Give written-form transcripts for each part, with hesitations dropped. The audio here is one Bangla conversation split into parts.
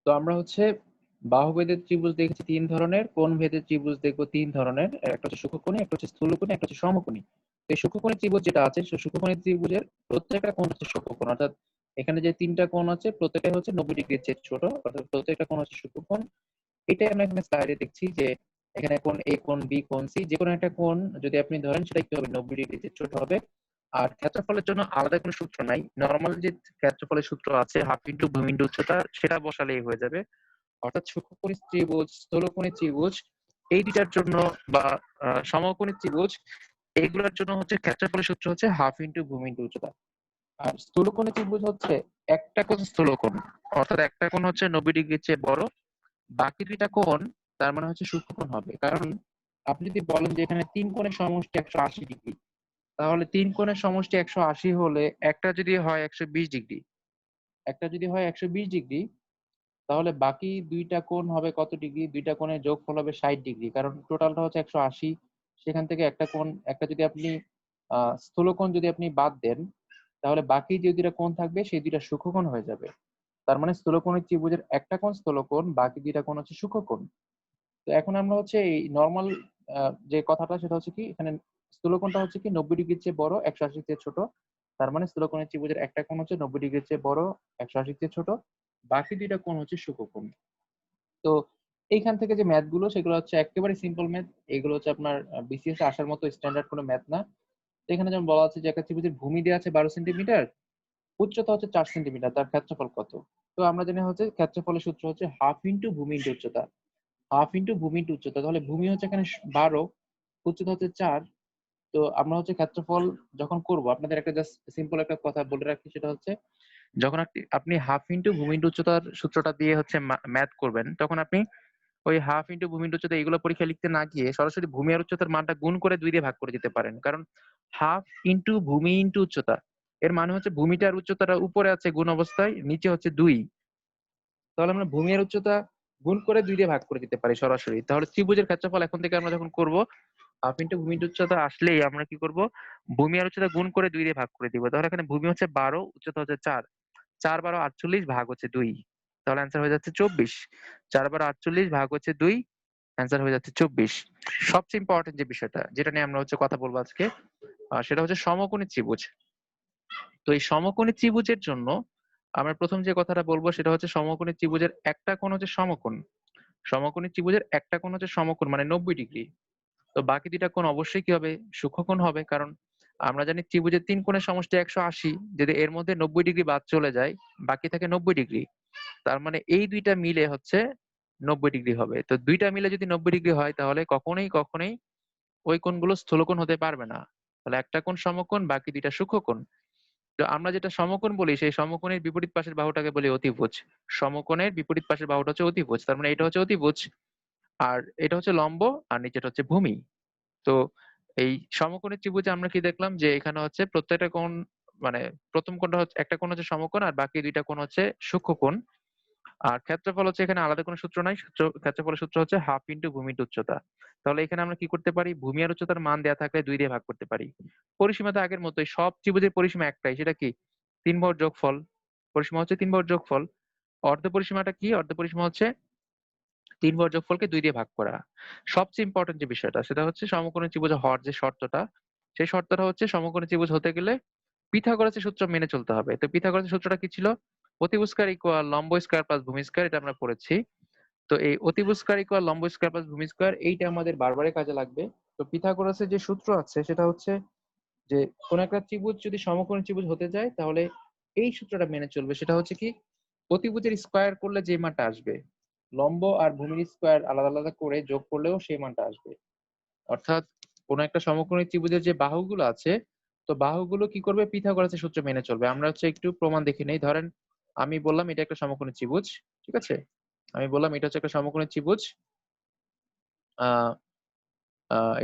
তো আমরা হচ্ছে বাহুভেদের ত্রিভুজ দেখেছি ৩ ধরনের, কোণভেদের ত্রিভুজ দেখব ৩ ধরনের। একটা হচ্ছে সূক্ষ্মকোণী, একটা হচ্ছে স্থূলকোণী, একটা হচ্ছে সমকোণী। এই সূক্ষ্মকোণী ত্রিভুজ যেটা আছে, সেই সূক্ষ্মকোণী ত্রিভুজের প্রত্যেকটা কোণ হচ্ছে সূক্ষ্মকোণ। অর্থাৎ এখানে যে ৩টা কোণ আছে প্রত্যেকটাই হচ্ছে ৯০ ডিগ্রির চেয়ে ছোট। অর্থাৎ প্রত্যেকটা কোণ হচ্ছে সূক্ষ্মকোণ। এটাই আমরা এখানে স্লাইডে দেখছি যে এখানে কোণ A, কোণ B, কোণ C যেকোনো একটা কোণ যদি আপনি ধরেন সেটা কি হবে ৯০ ডিগ্রির চেয়ে ছোট হবে। আর ক্ষেত্রফলের জন্য আলাদা কোনো সূত্র নাই। নরমাল যে ক্ষেত্রফলের সূত্র আছে হাফ ইনটু ভূমি ইনটু উচ্চতা সেটা বসালেই হয়ে যাবে। অর্থাৎ সূক্ষ্মকোণী ত্রিভুজ, স্থূলকোণী ত্রিভুজ এই দুইটার জন্য বা সমকোণী ত্রিভুজ এইগুলোর জন্য হচ্ছে ক্ষেত্রফলের সূত্র হচ্ছে হাফ ইনটু ভূমি ইনটু উচ্চতা। আর স্থূলকোণী ত্রিভুজ হচ্ছে একটা কোণ স্থূলকোণ, অর্থাৎ একটা কোণ হচ্ছে ৯০ ডিগ্রির চেয়ে বড়, বাকি দুইটা কোণ তার মানে হচ্ছে সূক্ষ্মকোণ হবে। কারণ আপনি যদি বলেন যে এখানে ৩ কোণের সমষ্টি ১৮০ ডিগ্রি, তাহলে ৩ কোণের সমষ্টি ১৮০ হলে একটা যদি হয় ১২০ ডিগ্রি, একটা যদি হয় ১২০ ডিগ্রি, তাহলে বাকি দুইটা কোণ হবে কত ডিগ্রি? দুইটা কোণের যোগফল হবে ৬০ ডিগ্রি। কারণ টোটালটা হচ্ছে ১৮০, সেখান থেকে একটা কোণ, একটা যদি আপনি স্থূলকোণ যদি আপনি বাদ দেন, তাহলে বাকি যে দুইটা কোণ থাকবে সেই দুইটা সূক্ষ্মকোণ হয়ে যাবে। তার মানে স্থূলকোণী ত্রিভুজের একটা কোণ স্থূলকোণ, বাকি দুইটা কোণ হচ্ছে সূক্ষ্মকোণ। তো এখন আমরা হচ্ছে এই নরমাল যে কথাটা সেটা হচ্ছে কি, এখানে স্থূলকোণটা হচ্ছে কি ৯০ ডিগ্রির চেয়ে বড়, ১৮০ চেয়ে ছোট। তার মানে স্থূলকোণী ত্রিভুজের একটা কোণ হচ্ছে ৯০ ডিগ্রির চেয়ে বড়, ১৮০ চেয়ে ছোট, বাকি দুইটা কোণ হচ্ছে সূক্ষ্মকোণ। তো এইখান থেকে যে ম্যাথ গুলো সেগুলো হচ্ছে একেবারে সিম্পল ম্যাথ। এগুলো হচ্ছে আপনার বিসিএস এ আসার মতো স্ট্যান্ডার্ড কোনো ম্যাথ না। তো এখানে যেমন বলা আছে যে একটা ত্রিভুজের ভূমি দেওয়া আছে ১২ সেন্টিমিটার, উচ্চতা হচ্ছে ৪ সেন্টিমিটার, তার ক্ষেত্রফল কত? তো আমরা জানি হচ্ছে ক্ষেত্রফলের সূত্র হচ্ছে হাফ ইনটু ভূমি ইনটু উচ্চতা। হাফ ইনটু ভূমি ইনটু উচ্চতা, তাহলে ভূমি হচ্ছে এখানে ১২, উচ্চতা হচ্ছে ৪। তো আমরা হচ্ছে ক্ষেত্রফল যখন করব, আপনাদের একটা জাস্ট সিম্পল একটা কথা বলে রাখি, সেটা হচ্ছে যখন আপনি হাফ ইনটু ভূমি ইনটু উচ্চতার সূত্রটা দিয়ে হচ্ছে ম্যাথ করবেন, তখন আপনি ওই হাফ ইনটু ভূমি ইনটু উচ্চতা এগুলো পরীক্ষায় লিখতে না গিয়ে সরাসরি ভূমি আর উচ্চতার মানটা গুণ করে ২ দিয়ে ভাগ করে দিতে পারেন। কারণ হাফ ইনটু ভূমি ইনটু উচ্চতা এর মানে হচ্ছে ভূমিটা আর উচ্চতাটা উপরে আছে গুণ অবস্থায়, নিচে হচ্ছে ২। তাহলে আমরা ভূমি আর উচ্চতা গুণ করে ২ দিয়ে ভাগ করে দিতে পারি সরাসরি। তাহলে ত্রিভুজের ক্ষেত্রফল এখন থেকে আমরা যখন করব, হাফ ইনটু ভূমি ইনটু উচ্চতা আসলেই আমরা কি করব, ভূমি আর উচ্চতা গুণ করে ২ দিয়ে ভাগ করে দিব। তাহলে এখানে ভূমি হচ্ছে ১২, উচ্চতা হচ্ছে ৪, ৪ × ১২ = ৪৮ ভাগ হচ্ছে ২, তাহলে অ্যান্সার হয়ে যাচ্ছে ২৪। ৪ × ১২ = ৪৮ ভাগ হচ্ছে ২, অ্যান্সার হয়ে যাচ্ছে ২৪। সবচেয়ে ইম্পর্টেন্ট যে বিষয়টা যেটা নিয়ে আমরা হচ্ছে কথা বলবো আজকে, সেটা হচ্ছে সমকোণী ত্রিভুজ। তো এই সমকোণী ত্রিভুজের জন্য আমরা প্রথম যে কথাটা বলবো সেটা হচ্ছে সমকোণী ত্রিভুজের একটা কোণ হচ্ছে সমকোণ। সমকোণী ত্রিভুজের একটা কোণ হচ্ছে সমকোণ মানে ৯০ ডিগ্রি। তো বাকি দুইটা কোণ অবশ্যই কি হবে? সূক্ষ্মকোণ হবে। কারণ আমরা জানি ত্রিভুজের ৩ কোণের সমষ্টি ১৮০, যদি এর মধ্যে ৯০ ডিগ্রি বাদ চলে যায়, বাকি থাকে ৯০ ডিগ্রি। তার মানে এই দুইটা মিলে হচ্ছে ৯০ ডিগ্রি হবে। তো দুইটা মিলে যদি ৯০ ডিগ্রি হয় তাহলে কখনোই ওই কোণগুলো স্থূলকোণ হতে পারবে না। তাহলে একটা কোণ সমকোণ, বাকি দুইটা সূক্ষ্মকোণ। তো আমরা যেটা সমকোণ বলি সেই সমকোণের বিপরীত পাশের বাহুটাকে বলি অতিভুজ। সমকোণের বিপরীত পাশের বাহুটা হচ্ছে অতিভুজ। তার মানে এটা হচ্ছে অতিভুজ, আর এটা হচ্ছে লম্ব, আর নিচেটা হচ্ছে ভূমি। তো এই সমকোণী ত্রিভুজে আমরা কি দেখলাম যে এখানে হচ্ছে প্রত্যেকটা কোণ, মানে প্রথম কোণটা হচ্ছে একটা কোণ হচ্ছে সমকোণ আর বাকি দুইটা কোণ হচ্ছে সূক্ষ্মকোণ। আর ক্ষেত্রফল হচ্ছে এখানে আলাদা কোনো সূত্র নাই। ক্ষেত্রফলের সূত্র হচ্ছে হাফ ইনটু ভূমি ইনটু উচ্চতা। তাহলে এখানে আমরা কি করতে পারি? ভূমি আর উচ্চতার মান দেয়া থাকলে ২ দিয়ে ভাগ করতে পারি। পরিসীমা তো আগের মতোই, সব ত্রিভুজের পরিসীমা একটাই, সেটা কি? ৩ বাহুর যোগফল। পরিসীমা হচ্ছে ৩ বাহুর যোগফল। অর্ধ পরিসীমাটা কি? অর্ধ পরিসীমা হচ্ছে ৩ বাহুর যোগফলকে ২ দিয়ে ভাগ করা। সবচেয়ে ইম্পর্টেন্ট যে বিষয়টা সেটা হচ্ছে সমকোণী ত্রিভুজ হওয়ার যে শর্তটা, সেই শর্তটা হচ্ছে সমকোণী ত্রিভুজ হতে গেলে পিথাগোরাসের সূত্র মেনে চলতে হবে। তো পিথাগোরাসের সূত্রটা কি ছিল? অতিভুজ স্কয়ার ইকুয়াল লম্ব স্কয়ার প্লাস ভূমি স্কয়ার, এটা আমরা পড়েছি। তো এই অতিভুজ স্কয়ার ইকুয়াল লম্ব স্কয়ার প্লাস ভূমি স্কয়ার এইটা আমাদের বারবারই কাজে লাগবে। তো পিথাগোরাসের যে সূত্র আছে সেটা হচ্ছে যে কোন একটা ত্রিভুজ যদি সমকোণী ত্রিভুজ হতে যায় তাহলে এই সূত্রটা মেনে চলবে। সেটা হচ্ছে কি, অতিভুজের স্কয়ার করলে যে মানটা আসবে, লম্ব আর ভূমির স্কয়ার আলাদা আলাদা করে যোগ করলেও সেই মানটা আসবে। অর্থাৎ কোন একটা সমকোণী ত্রিভুজের যে বাহুগুলো আছে, তো বাহুগুলো কি করবে? পিথাগোরাসের সূত্র মেনে চলবে। আমরা হচ্ছে একটু প্রমাণ দেখে নেই। ধরেন আমি বললাম এটা একটা সমকোণী ত্রিভুজ, ঠিক আছে? আমি বললাম এটা হচ্ছে একটা সমকোণী ত্রিভুজ। আহ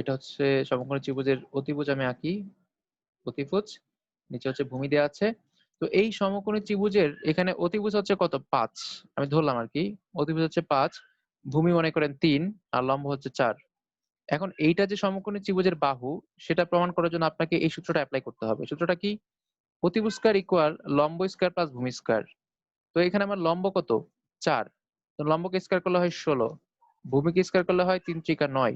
এটা হচ্ছে সমকোণী ত্রিভুজের অতিভুজ আমি আঁকি। অতিভুজ, নিচে হচ্ছে ভূমি দেয়া আছে। তো এই সমকোণী ত্রিভুজের এখানে অতিভুজ হচ্ছে কত? ৫, আমি ধরলাম আর কি। অতিভুজ হচ্ছে ৫, ভূমি মনে করেন ৩, আর লম্ব হচ্ছে ৪। এখন এইটা যে সমকোণী ত্রিভুজের বাহু, সেটা প্রমাণ করার জন্য আপনাকে এই সূত্রটা এপ্লাই করতে হবে। সূত্রটা কি? অতিভুজ স্কয়ার ইকুয়াল লম্ব স্কয়ার প্লাস ভূমি স্কয়ার। তো এখানে আমার লম্ব কত? ৪, তো লম্বকে স্কয়ার করলে হয় 16, ভূমিকে স্কয়ার করলে হয় 3 ত্রিকা 9।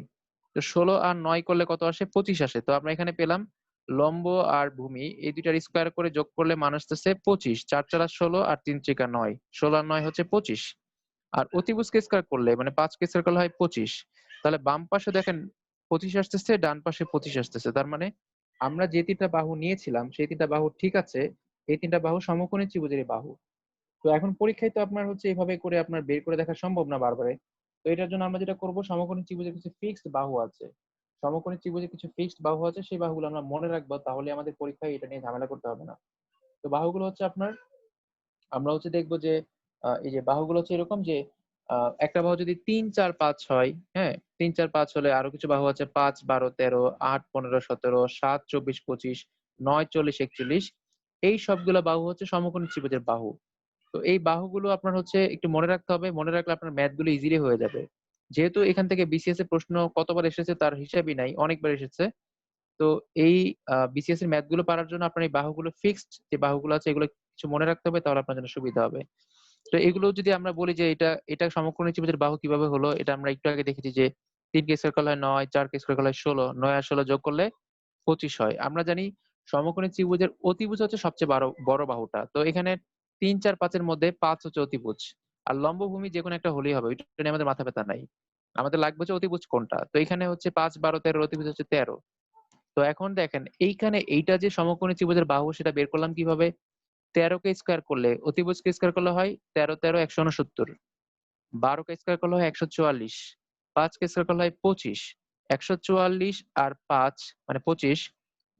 তো 16 আর 9 করলে কত আসে? 25 আসে। তো আমরা এখানে পেলাম লম্ব আর ভূমি এই দুইটার স্কয়ার করে যোগ করলে মান আসতেছে 25। 4 4 16 আর 3 ত্রিকা 9। 16 আর 9 হচ্ছে 25। আর অতিভুজকে স্কয়ার করলে মানে 5 কে স্কয়ার করলে হয় 25। তাহলে বাম পাশে দেখেন 25 আসতেছে, ডান পাশে 25 আসতেছে। তার মানে আমরা যে ৩ টা বাহু নিয়েছিলাম সেই ৩ টা বাহু ঠিক আছে। এই ৩ টা বাহু সমকোণী ত্রিভুজেরই বাহু। তো এখন পরীক্ষায় তো আপনার হচ্ছে এভাবে করে আপনার বের করে দেখা সম্ভব না বারবারে। তো এটার জন্য আমরা যেটা করব, সমকোণী ত্রিভুজের কিছু ফিক্সড বাহু আছে। সমকোণী ত্রিভুজের কিছু ফিক্সড বাহু আছে, সেই বাহুগুলো আমরা মনে রাখবো, তাহলে আমাদের পরীক্ষায় এটা নিয়ে ঝামেলা করতে হবে না। তো বাহুগুলো হচ্ছে আপনার, আমরা হচ্ছে দেখব যে এই যে বাহুগুলো হচ্ছে এরকম যে একটা বাহু যদি ৩ ৪ ৫ হয়, হ্যাঁ? ৩ ৪ ৫ হলে আরো কিছু বাহু আছে ৫ ১২ ১৩ ৮ ১৫ ১৭ ৭ ২৪ ২৫ ৯ ৪০ ৪১। এই সবগুলো বাহু হচ্ছে সমকোণী ত্রিভুজের বাহু। তো এই বাহুগুলো আপনার হচ্ছে একটু মনে রাখতে হবে। মনে রাখলে আপনার ম্যাথ গুলো ইজিলি হয়ে যাবে। যেহেতু এখান থেকে বিসিএস এর প্রশ্ন কতবার এসেছে তার হিসাবই নাই, অনেকবার এসেছে। তো এই বিসিএস এর ম্যাথ গুলো পারার জন্য আপনার এই বাহুগুলো ফিক্সড যে বাহুগুলো আছে এগুলো কিছু মনে রাখতে হবে, তাহলে আপনার জন্য সুবিধা হবে। তো এগুলো যদি আমরা বলি যে এটা সমকোণী ত্রিভুজের বাহু কিভাবে হলো, এটা আমরা একটু আগে দেখেছি যে ৩ কে স্কয়ার করলে হয় ৯, ৪ কে স্কয়ার করলে হয় ১৬, ৯ আর ১৬ যোগ করলে 25 হয়। আমরা জানি সমকোণী ত্রিভুজের অতিভুজ হচ্ছে সবচেয়ে বড় বাহুটা। তো এখানে ৩, ৪, ৫ এর মধ্যে 5 হচ্ছে অতিভুজ। আর লম্বভূমি যেকোনো একটা হলেই হবে। ওইটা নিয়ে আমাদের মাথা ব্যাথা নাই। আমাদের লাগবে হচ্ছে অতিভুজ কোনটা। তো এখানে হচ্ছে ৫, ১২, ১৩ অতিভুজ হচ্ছে ১৩। তো এখন দেখেন এইখানে এইটা যে সমকোণী ত্রিভুজের বাহু সেটা বের করলাম কিভাবে? ১৩ কে স্কয়ার করলে অতিভুজকে স্কয়ার করলে হয় ১৩ ১৩ ১৬৯। ১২ কে স্কয়ার করলে হয় ১৪৪। ৫ কে স্কয়ার করলে হয় ২৫। ১৪৪ আর ৫ মানে ২৫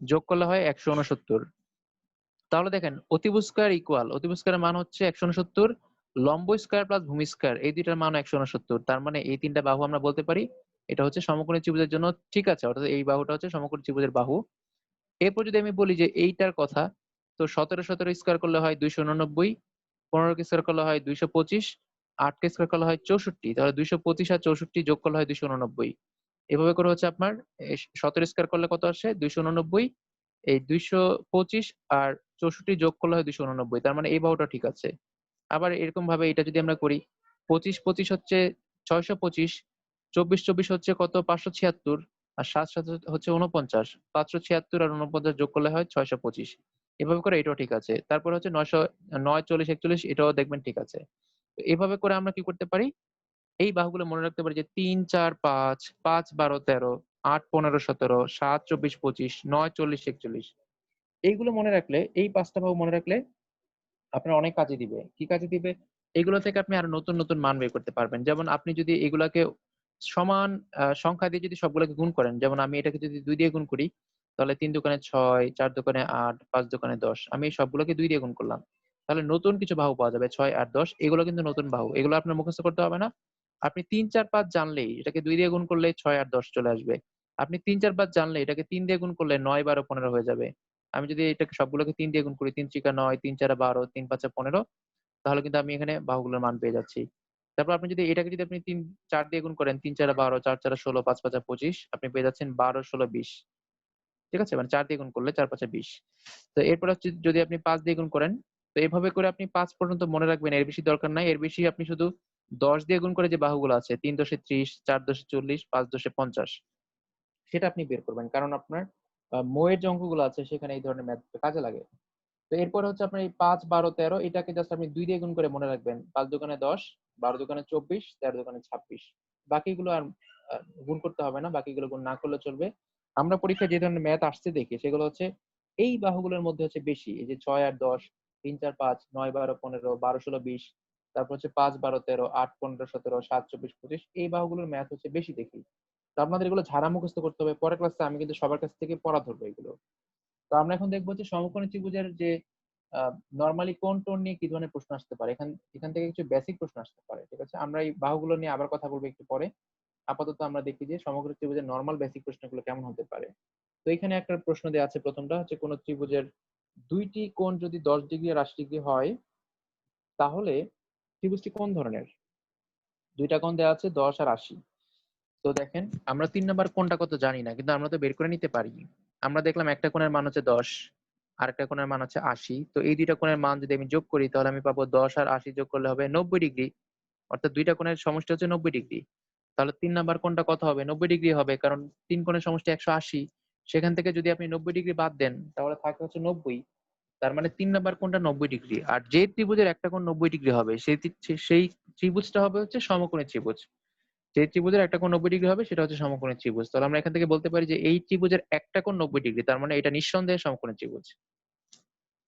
যোগ করলে হয় ১৬৯। তাহলে দেখেন অতিভুজ স্কয়ার ইকুয়াল, অতিভুজ স্কয়ারের মান হচ্ছে ১৬৯, লম্ব স্কয়ার প্লাস ভূমি স্কয়ার এই দুইটার মান ১৬৯। তার মানে এই ৩ টা বাহু আমরা বলতে পারি এটা হচ্ছে সমকোণী ত্রিভুজের জন্য ঠিক আছে। অর্থাৎ এই বাহুটা হচ্ছে সমকোণী ত্রিভুজের বাহু। এরপর যদি আমি বলি যে এইটার কথা, তো ১৭ ১৭ স্কয়ার করলে হয় ২৮৯, ১৫ কে স্কয়ার করলে হয় ২২৫, ৮ কে স্কয়ার করলে হয় ৬৪। তাহলে ২২৫ আর ৬৪ যোগ করলে হয় ২৮৯। এভাবে করে হচ্ছে আপনার ১৭ স্কয়ার করলে কত আসে? ২৮৯। এই ২২৫ আর ৬৪ যোগ করলে হয় ২৮৯। তার মানে এই বাহুটা ঠিক আছে। আবার এরকম ভাবে এটা যদি আমরা করি, ২৫ ২৫ হচ্ছে ৬২৫, ২৪ ২৪ হচ্ছে কত? ৫৭৬ আর ৭ ৭ হচ্ছে ৪৯। ৫৭৬ আর ৪৯ যোগ করলে হয় ৬২৫। এভাবে করে এটাও ঠিক আছে। তারপর হচ্ছে ৯ ৪০ ৪১ এটাও দেখবেন ঠিক আছে। তো এভাবে করে আমরা কি করতে পারি? এই বাহুগুলো মনে রাখতে পারি যে ৩ ৪ ৫, ৫ ১২ ১৩, ৮ ১৫ ১৭, ৭ ২৪ ২৫, ৯ ৪০ ৪১। এইগুলো মনে রাখলে, এই ৫ টা বাহু মনে রাখলে আপনার অনেক কাজে দিবে। কি কাজে দিবে? এগুলো থেকে আপনি আরো নতুন, নতুন মান বের করতে পারবেন। যেমন আপনি যদি এগুলাকে সমান সংখ্যা দিয়ে যদি সবগুলোকে গুণ করেন, যেমন আমি এটাকে যদি ২ দিয়ে গুণ করি, তাহলে ৩ দোকানে ৬, ৪ দোকানে ৮, ৫ দোকানে ১০। আমি এই সবগুলোকে ২ দিয়ে গুণ করলাম। তাহলে নতুন কিছু বাহু পাওয়া যাবে ৬, ৮, ১০ এগুলো কিন্তু নতুন বাহু। এগুলো আপনার মুখস্থ করতে হবে না। আপনি ৩, ৪, ৫ জানলেই এটাকে ২ দিয়ে গুণ করলেই ৬, ৮, ১০ চলে আসবে। আপনি ৩, ৪, ৫ জানলে এটাকে ৩ দিয়ে গুণ করলে ৯, ১২, ১৫ হয়ে যাবে। আমি যদি এটাকে সবগুলোকে ৩ দিয়ে গুণ করি, ৩ ত্রিকা ৯, ৩ চারা ১২, ৩ ৫ ১৫, তাহলে কিন্তু আমি এখানে বাহুগুলোর মান পেয়ে যাচ্ছি। তারপর আপনি যদি এটাকে যদি আপনি ৩ ৪ দিয়ে গুণ করেন, ৩ চারা ১২, ৪ চারা ১৬, ৫ ৫ ২৫, আপনি পেয়ে যাচ্ছেন ১২ ১৬ ২০। ঠিক আছে? মানে ৪ দিয়ে গুণ করলে ৪ ৫ ২০। তো এরপর হচ্ছে যদি আপনি ৫ দিয়ে গুণ করেন, তো এভাবে করে আপনি ৫ পর্যন্ত মনে রাখবেন। এর বেশি দরকার নাই। এর বেশি আপনি শুধু ১০ দিয়ে গুণ করে যে বাহুগুলো আছে ৩ ১০ এ ৩০, ৪ ১০ এ ৪০, ৫ ১০ এ ৫০, সেটা আপনি বের করবেন। কারণ আপনার মৌয়ের যে অঙ্কগুলো আছে সেখানে এই ধরনের ম্যাথ কাজে লাগে। তো এরপরে হচ্ছে আপনার এই ৫, ১২, ১৩ এটাকে জাস্ট আপনি ২ দিয়ে গুণ করে মনে রাখবেন। ৫ দোকানে ১০, ১২ দোকানে ২৪, ১৩ দোকানে ২৬। বাকিগুলো আর আ গুণ করতে হবে না। বাকিগুলো গুণ না করলে চলবে। আমরা পরীক্ষায় যে ধরনের ম্যাথ আসছে দেখি সেগুলো হচ্ছে এই বাহুগুলোর মধ্যে হচ্ছে বেশি। এই যে ৬ ৮ ১০, ৩ ৪ ৫, ৯ ১২ ১৫, ১২ ১৬ ২০, তারপর হচ্ছে ৫ ১২ ১৩, ৮ ১৫ ১৭, ৭ ২৪ ২৫ এই বাহুগুলোর ম্যাথ হচ্ছে বেশি দেখি। তো আপনাদের এগুলো ঝাড়া মুখস্থ করতে হবে। পরের ক্লাসে আমি কিন্তু সবার কাছ থেকে পড়া ধরবো এগুলো। তো আমরা এখন দেখবো যে সমকোণী ত্রিভুজের যে নরমালি কোণ টোণ নিয়ে কি ধরনের প্রশ্ন আসতে পারে। এখান এখান থেকে কিছু বেসিক প্রশ্ন আসতে পারে। ঠিক আছে? আমরা এই বাহুগুলো নিয়ে আবার কথা বলবো একটু পরে। আপাতত আমরা দেখি যে সমগ্র ত্রিভুজের নরমাল বেসিক প্রশ্নগুলো কেমন হতে পারে। তো এখানে একটা প্রশ্ন দেয়া আছে, প্রথমটা হচ্ছে কোন ত্রিভুজের ২ টি কোণ যদি ১০ ডিগ্রি আর ৮০ ডিগ্রি হয়, তাহলে ত্রিভুজটি কোন ধরনের? ২ টা কোণ দেয়া আছে ১০ আর ৮০। তো দেখেন আমরা ৩ নাম্বার কোণটা কত জানি না। কিন্তু আমরা তো বের করে নিতে পারি। আমরা দেখলাম একটা কোণের মান হচ্ছে ১০, আরেকটা কোণের মান হচ্ছে ৮০। তো এই ২ টা কোণের মান যদি আমি যোগ করি তাহলে আমি পাবো ১০ আর ৮০ যোগ করলে হবে ৯০ ডিগ্রি। অর্থাৎ দুইটা কোণের সমষ্টি হচ্ছে 90 ডিগ্রি। তাহলে 3 নাম্বার কোণটা কত হবে? 90 ডিগ্রি হবে, কারণ 3 কোণের সমষ্টি 180। সেখান থেকে যদি আপনি 90 ডিগ্রি বাদ দেন তাহলে থাকে হচ্ছে 90। তার মানে 3 নাম্বার কোণটা 90 ডিগ্রি। আর যে ত্রিভুজের একটা কোণ 90 ডিগ্রি হবে সেই ত্রিভুজটা হবে হচ্ছে সমকোণী ত্রিভুজ। যে ত্রিভুজের একটা কোণ 90 ডিগ্রি হবে সেটা হচ্ছে সমকোণী ত্রিভুজ। তাহলে আমরা এখান থেকে বলতে পারি যে এই ত্রিভুজের একটা কোণ 90 ডিগ্রি। তার মানে এটা নিঃসন্দেহে সমকোণী ত্রিভুজ।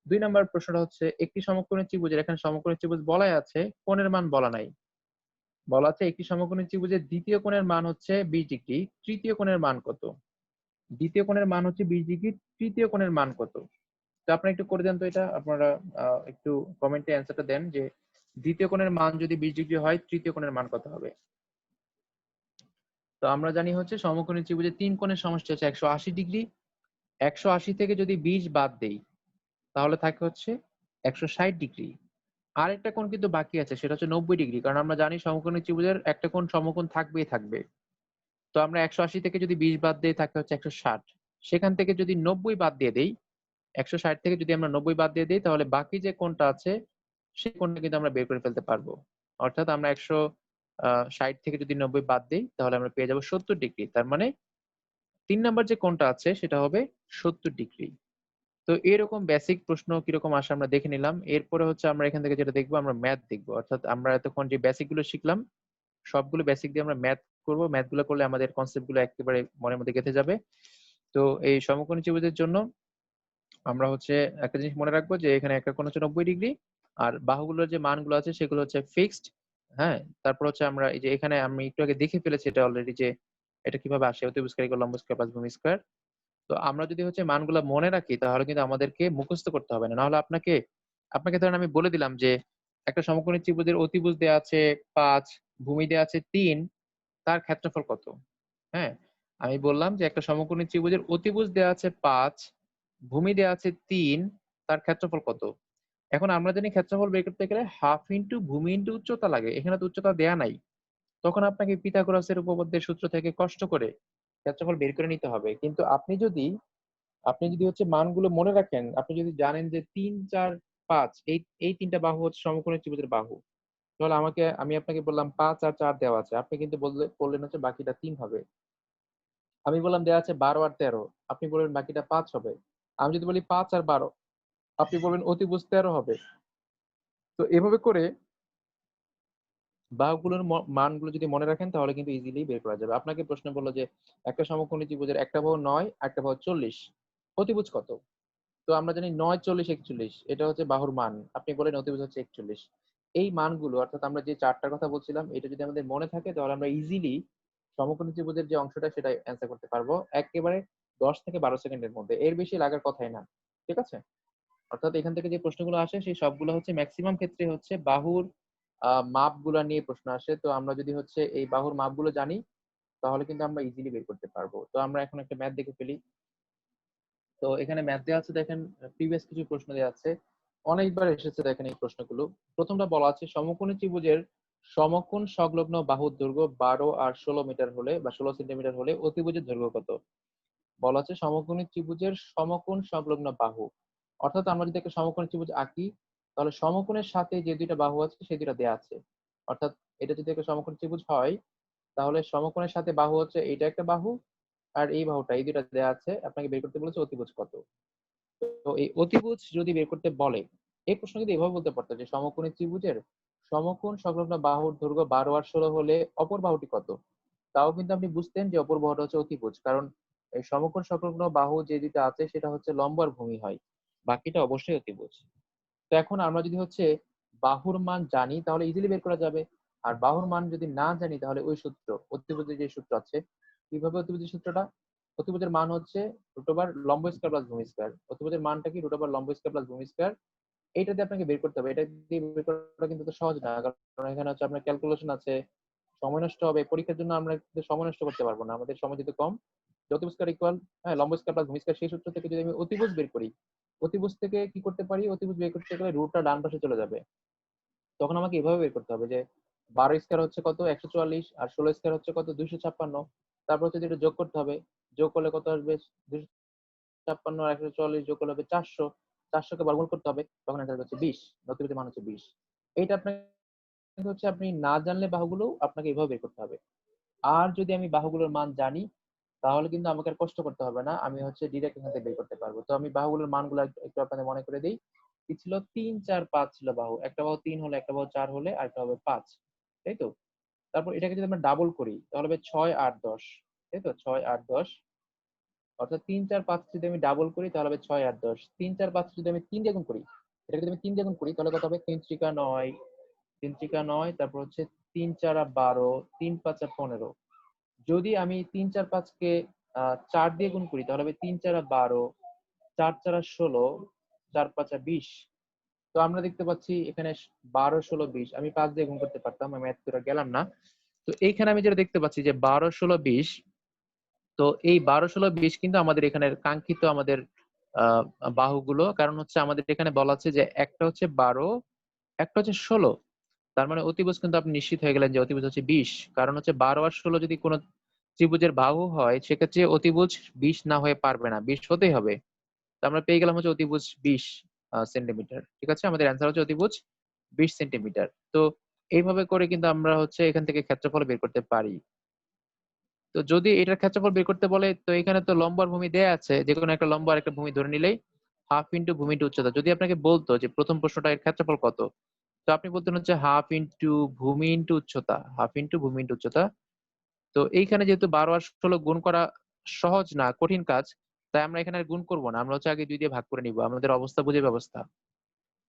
2 নাম্বার প্রশ্নটা হচ্ছে একটি সমকোণী ত্রিভুজের, এখানে সমকোণী ত্রিভুজ বলাই আছে, কোণের মান বলা নাই। বলা আছে একটি সমকোণী ত্রিভুজের দ্বিতীয় কোণের মান হচ্ছে 20 ডিগ্রি, তৃতীয় কোণের মান কত? দ্বিতীয় কোণের মান হচ্ছে 20 ডিগ্রি, তৃতীয় কোণের মান কত? তো আপনারা একটু করে দেন তো এটা। আপনারা একটু কমেন্টে অ্যান্সারটা দেন যে দ্বিতীয় কোণের মান যদি 20 ডিগ্রি হয়, তৃতীয় কোণের মান কত হবে? তো আমরা জানি হচ্ছে সমকোণী ত্রিভুজের 3 কোণের সমষ্টি হচ্ছে 180 ডিগ্রি। 180 থেকে যদি 20 বাদ দেই তাহলে থাকে হচ্ছে 160 ডিগ্রি। আরেকটা কোণ কিন্তু বাকি আছে, সেটা হচ্ছে 90 ডিগ্রি। কারণ আমরা জানি সমকোণী ত্রিভুজের একটা কোণ সমকোণ থাকবেই থাকবে। তো আমরা 180 থেকে যদি 20 বাদ দেই থাকে হচ্ছে 160। সেখান থেকে যদি 90 বাদ দিয়ে দেই, 160 থেকে যদি আমরা 90 বাদ দিয়ে দেই তাহলে বাকি যে কোণটা আছে সেই কোণটা কিন্তু আমরা বের করে ফেলতে পারবো। অর্থাৎ আমরা 160 থেকে যদি 90 বাদ দেই তাহলে আমরা পেয়ে যাবো 70 ডিগ্রি। তার মানে 3 নাম্বার যে কোণটা আছে সেটা হবে 70 ডিগ্রি। তো এরকম বেসিক প্রশ্ন কিরকম আসে আমরা দেখে নিলাম। এরপরে হচ্ছে আমরা এখান থেকে যেটা দেখবো, আমরা ম্যাথ দেখবো। অর্থাৎ আমরা এতক্ষণ যে বেসিক গুলো শিখলাম সবগুলো বেসিক দিয়ে আমরা ম্যাথ করব। ম্যাথ গুলো করলে আমাদের কনসেপ্ট গুলো একেবারে মনের মধ্যে গেঁথে যাবে। তো এই সমকোণী ত্রিভুজের জন্য আমরা হচ্ছে একটা জিনিস মনে রাখবো যে এখানে একটা কোণ হচ্ছে 90 ডিগ্রি আর বাহুগুলোর যে মানগুলো আছে সেগুলো হচ্ছে ফিক্সড। হ্যাঁ, তারপর হচ্ছে আমরা এই যে এখানে আমি একটু আগে দেখে ফেলেছি এটা অলরেডি যে এটা কিভাবে আসে, অতিভুজ স্কয়ার ইকুয়াল লম্ব স্কয়ার প্লাস ভূমি স্কয়ার। তো আমরা যদি হচ্ছে মানগুলা মনে রাখি তাহলে কিন্তু আমাদেরকে মুখস্থ করতে হবে না। নাহলে আপনাকে আপনাকে ধরেন আমি বলে দিলাম যে একটা সমকোণী ত্রিভুজের অতিভুজ দেয়া আছে 5, ভূমি দেয়া আছে 3, তার ক্ষেত্রফল কত? হ্যাঁ? আমি বললাম যে একটা সমকোণী ত্রিভুজের অতিভুজ দেয়া আছে 5, ভূমি দেয়া আছে 3, তার ক্ষেত্রফল কত? এখন আমরা জানি ক্ষেত্রফল বের করতে গেলে হাফ ইনটু ভূমি ইনটু উচ্চতা লাগে। এখানে তো উচ্চতা দেয়া নাই। তখন আপনাকে পিথাগোরাসের উপপাদ্যের সূত্র থেকে কষ্ট করে ক্ষেত্রফল বের করে নিতে হবে। কিন্তু আপনি যদি হচ্ছে মানগুলো মনে রাখেন, আপনি যদি জানেন যে 3, 4, 5 এই ৩ টা বাহু হচ্ছে সমকোণী ত্রিভুজের বাহু। তাহলে আমি আপনাকে বললাম ৫ আর ৪ দেওয়া আছে। আপনি কিন্তু বললেন হচ্ছে বাকিটা ৩ হবে। আমি বললাম দেওয়া আছে ১২ আর ১৩। আপনি বলবেন বাকিটা ৫ হবে। আমি যদি বলি ৫ আর ১২, আপনি বলবেন অতিভুজ ১৩ হবে। তো এভাবে করে বাহুগুলোর মানগুলো যদি মনে রাখেন তাহলে কিন্তু ইজিলি বের করা যাবে। আপনাকে প্রশ্ন বলল যে একটা সমকোণী ত্রিভুজের একটা বাহু ৯, আরেকটা বাহু ৪০। অতিভুজ কত? তো আমরা জানি ৯, ৪০, ৪১। এটা হচ্ছে বাহুর মান। আপনি বলেন অতিভুজ হচ্ছে ৪১। এই মানগুলো অর্থাৎ আমরা যে ৪ টার কথা বলছিলাম এটা যদি আমাদের মনে থাকে তাহলে আমরা ইজিলি সমকোণী ত্রিভুজের যে অংশটা সেটা অ্যান্সার করতে পারবো একেবারে ১০ থেকে ১২ সেকেন্ডের মধ্যে। এর বেশি লাগার কথাই না। ঠিক আছে? অর্থাৎ এখান থেকে যে প্রশ্নগুলো আসে সেই সবগুলো হচ্ছে মেক্সিমাম ক্ষেত্রে হচ্ছে বাহুর মাপগুলা নিয়ে প্রশ্ন আসে। তো আমরা যদি হচ্ছে এই বাহুর মাপগুলো জানি তাহলে কিন্তু আমরা ইজিলি বের করতে পারবো। তো আমরা এখন একটা ম্যাথ দেখে ফেলি। তো এখানে ম্যাথ দেওয়া আছে দেখেন, প্রিভিয়াস কিছু প্রশ্ন দেওয়া আছে। অনেকবার এসেছে দেখেন এই প্রশ্নগুলো। প্রথমটা বলা আছে সমকোণী ত্রিভুজের সমকোণ সংলগ্ন বাহুর দৈর্ঘ্য ১২ আর ১৬ মিটার হলে বা ১৬ সেন্টিমিটার হলে অতিভুজের দৈর্ঘ্য কত? বলা আছে সমকোণী ত্রিভুজের সমকোণ সংলগ্ন বাহু। অর্থাৎ আমরা যদি একটা সমকোণী ত্রিভুজ আঁকি তাহলে সমকোণের সাথে যে দুইটা বাহু আছে সেই দুইটা দেয়া আছে। অর্থাৎ এটা যদি একটা সমকোণী ত্রিভুজ হয় তাহলে সমকোণের সাথে বাহু হচ্ছে এইটা একটা বাহু আর এই বাহুটা, এই দুইটা দেয়া আছে। আপনাকে বের করতে বলেছে অতিভুজ কত। তো এই অতিভুজ যদি বের করতে বলে, এই প্রশ্ন কিন্তু এভাবে বলতে পারতো যে সমকোণী ত্রিভুজের সমকোণ সংলগ্ন বাহুর দৈর্ঘ্য ১২ আর ১৬ হলে অপর বাহুটি কত? তাও কিন্তু আপনি বুঝতেন যে অপর বাহুটা হচ্ছে অতিভুজ। কারণ এই সমকোণ সংলগ্ন বাহু যে দুইটা আছে সেটা হচ্ছে লম্ব আর ভূমি হয়। বাকিটা অবশ্যই অতিভুজ। তো এখন আমরা যদি হচ্ছে বাহুর মান জানি তাহলে ইজিলি বের করা যাবে। আর বাহুর মান যদি না জানি তাহলে ওই সূত্র, অতিভুজের যে সূত্র আছে, কিভাবে অতিভুজের সূত্রটা? অতিভুজের মান হচ্ছে √লম্ব স্কয়ার প্লাস ভূমি স্কয়ার। অতিভুজের মানটা কি? √লম্ব স্কয়ার প্লাস ভূমি স্কয়ার। এইটা দিয়ে আপনাকে বের করতে হবে। এটা দিয়ে বের করাটা কিন্তু এত সহজ না। কারণ এখানে হচ্ছে আপনার ক্যালকুলেশন আছে, সময় নষ্ট হবে। পরীক্ষার জন্য আমরা কিন্তু সময় নষ্ট করতে পারবো না। আমাদের সময় যেহেতু কম। অতিভুজ স্কয়ার ইকুয়াল লম্ব স্কয়ার প্লাস ভূমি স্কয়ার, সেই সূত্র থেকে যদি আমি অতিভুজ বের করি, অতিভুজ থেকে কি করতে পারি? অতিভুজ বের করতে গেলে রুটটা ডান পাশে চলে যাবে। তখন আমাকে এভাবে বের করতে হবে যে ১২ স্কয়ার হচ্ছে কত? ১৪৪ আর ১৬ স্কয়ার হচ্ছে কত? ২৫৬। তারপর হচ্ছে এটা যোগ করতে হবে। যোগ করলে কত আসবে? ২৫৬ আর ১৪৪ যোগ করলে হবে ৪০০। ৪০০ কে বর্গমূল করতে হবে। তখন অ্যান্সার হচ্ছে ২০। অতিভুজের মান হচ্ছে ২০। এইটা আপনাকে কিন্তু হচ্ছে আপনি না জানলে বাহুগুলো আপনাকে এভাবে বের করতে হবে। আর যদি আমি বাহুগুলোর মান জানি তাহলে কিন্তু আমাকে আর কষ্ট করতে হবে না। আমি হচ্ছে ডিরেক্ট এখান থেকে বের করতে পারবো। তো আমি বাহুগুলোর মানগুলো একটু আপনাদের মনে করে দেই। কি ছিল? ৩, ৪, ৫ ছিল বাহু। একটা বাহু ৩ হলে, একটা বাহু ৪ হলে, আরেকটা হবে ৫। তাই তো? তারপর এটাকে যদি আমরা ডাবল করি তাহলে হবে ৬, ৮, ১০। তাই তো? ৬, ৮, ১০ অর্থাৎ ৩, ৪, ৫ যদি আমি ডাবল করি তাহলে হবে ৬, ৮, ১০। ৩, ৪, ৫ যদি আমি ৩ দিয়ে গুণ করি, এটাকে যদি আমি ৩ দিয়ে গুণ করি তাহলে কত হবে? ৩ ত্রিকা ৯, ৩ ত্রিকা ৯, তারপর হচ্ছে ৩ ৪ ১২, ৩ ৫ ১৫। যদি আমি ৩, ৪, ৫ কে ৪ দিয়ে গুণ করি তাহলে হবে ৩ ৪ ১২, ৪ ৪ ১৬, ৪ ৫ ২০। তো আমরা দেখতে পাচ্ছি এখানে ১২, ১৬, ২০। আমি ৫ দিয়ে গুণ করতে পারতাম, আমি এতটা গেলাম না। তো এইখানে আমি যেটা দেখতে পাচ্ছি যে ১২, ১৬, ২০। তো এই ১২, ১৬, ২০ কিন্তু আমাদের এখানের কাঙ্ক্ষিত আমাদের আহ বাহুগুলো। কারণ হচ্ছে আমাদের এখানে বলা আছে যে একটা হচ্ছে ১২, একটা হচ্ছে ১৬। তার মানে অতিভুজ কিন্তু আপনি নিশ্চিত হয়ে গেলেন যে অতিভুজ হচ্ছে ২০। কারণ হচ্ছে ১২ আর ১৬ যদি কোনো ত্রিভুজের বাহু হয় সেক্ষেত্রে অতিভুজ ২০ না হয়ে পারবে না, ২০ হতেই হবে। তো আমরা পেয়ে গেলাম হচ্ছে অতিভুজ ২০ সেন্টিমিটার। ঠিক আছে, আমাদের অ্যান্সার হচ্ছে অতিভুজ ২০ সেন্টিমিটার। তো এইভাবে করে কিন্তু আমরা হচ্ছে এখান থেকে ক্ষেত্রফল বের করতে পারি। তো যদি এটার ক্ষেত্রফল বের করতে বলে তো এখানে তো লম্ব আর ভূমি দেয়া আছে, যে কোনো একটা লম্ব আর একটা ভূমি ধরে নিলেই হাফ ইন্টু ভূমি ইন্টু উচ্চতা। যদি আপনাকে বলতো যে প্রথম প্রশ্নটা এর ক্ষেত্রফল কত, তো আপনি বলতেন হচ্ছে হাফ ইন্টু ভূমি ইন্টু উচ্চতা, হাফ ইন্টু ভূমি ইন্টু উচ্চতা। তো এইখানে যেহেতু ১২ আর ১৬ গুণ করা সহজ না, কঠিন কাজ, তাই আমরা এখানে আর গুণ করব না। আমরা হচ্ছে আগে ২ দিয়ে ভাগ করে নিব। আমাদের অবস্থা বুঝে ব্যবস্থা।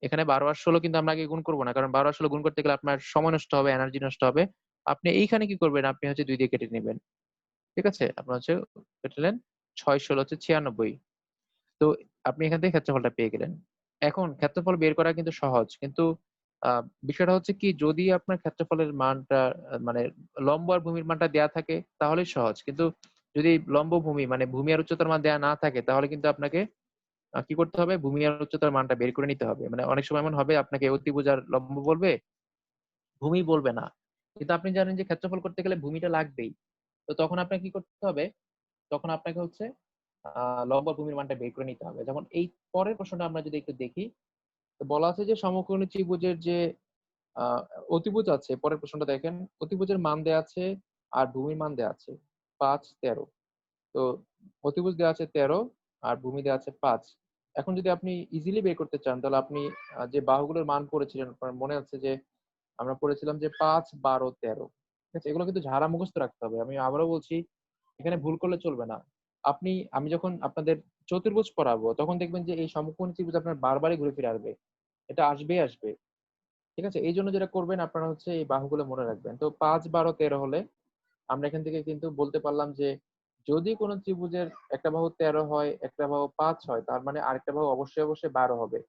এখানে ১২ আর ১৬ কিন্তু আমরা আগে গুণ করব না। কারণ ১২ আর ১৬ গুণ করতে গেলে আপনার সময় নষ্ট হবে, এনার্জি নষ্ট হবে। আপনি এইখানে কি করবেন? আপনি হচ্ছে ২ দিয়ে কেটে নিবেন। ঠিক আছে? আপনার হচ্ছে কেটে নিলেন। ৬ ১৬ হচ্ছে ৯৬। তো আপনি এখান থেকে ক্ষেত্রফলটা পেয়ে গেলেন। এখন ক্ষেত্রফল বের করা কিন্তু সহজ। কিন্তু আ বিষয়টা হচ্ছে কি, যদি আপনার ক্ষেত্রফলের মানটা মানে লম্ব আর ভূমির মানটা দেয়া থাকে তাহলেই সহজ। কিন্তু যদি লম্ব ভূমি মানে ভূমি আর উচ্চতার মান দেয়া না থাকে তাহলে কিন্তু আপনাকে কি করতে হবে? ভূমি আর উচ্চতার মানটা বের করে নিতে হবে। মানে অনেক সময় এমন হবে আপনাকে অতিভুজ আর লম্ব বলবে, ভূমি বলবে না। কিন্তু আপনি জানেন যে ক্ষেত্রফল করতে গেলে ভূমিটা লাগবেই। তো তখন আপনাকে কি করতে হবে? তখন আপনাকে হচ্ছে লম্ব আর ভূমির মানটা বের করে নিতে হবে। যেমন এই পরের প্রশ্নটা আমরা যদি একটু দেখি, তো বলা আছে যে সমকোণী ত্রিভুজের যে আ অতিভুজ আছে, পরের প্রশ্নটা দেখেন। অতিভুজের মান দেয়া আছে আর ভূমির মান দেয়া আছে ৫, ১৩। তো অতিভুজ দেয়া আছে ১৩ আর ভূমি দেয়া আছে ৫। এখন যদি আপনি ইজিলি বের করতে চান তাহলে আপনি যে বাহুগুলোর মান পড়েছিলেন আপনার মনে আছে যে আমরা পড়েছিলাম যে ৫, ১২, ১৩। ঠিক আছে? এগুলো কিন্তু ঝাড়া মুখস্থ রাখতে হবে। আমি আবারও বলছি, এখানে ভুল করলে চলবে না। আমি যখন আপনাদের চতুর্ভুজ পড়াবো তখন দেখবেন যে এই সমকোণী ত্রিভুজ আপনার বারবারই ঘুরে ফিরে আসবে। এটা আসবেই আসবে। ঠিক আছে? এইজন্য যেটা করবেন আপনারা হচ্ছে এই বাহুগুলো মনে রাখবেন। তো ৫, ১২, ১৩ হলে আমরা এখান থেকে কিন্তু বলতে পারলাম যে যদি কোন ত্রিভুজের একটা বাহু ১৩ হয়, একটা বাহু ৫ হয়, তার মানে আরেকটা বাহু অবশ্যই, অবশ্যই ১২ হবে।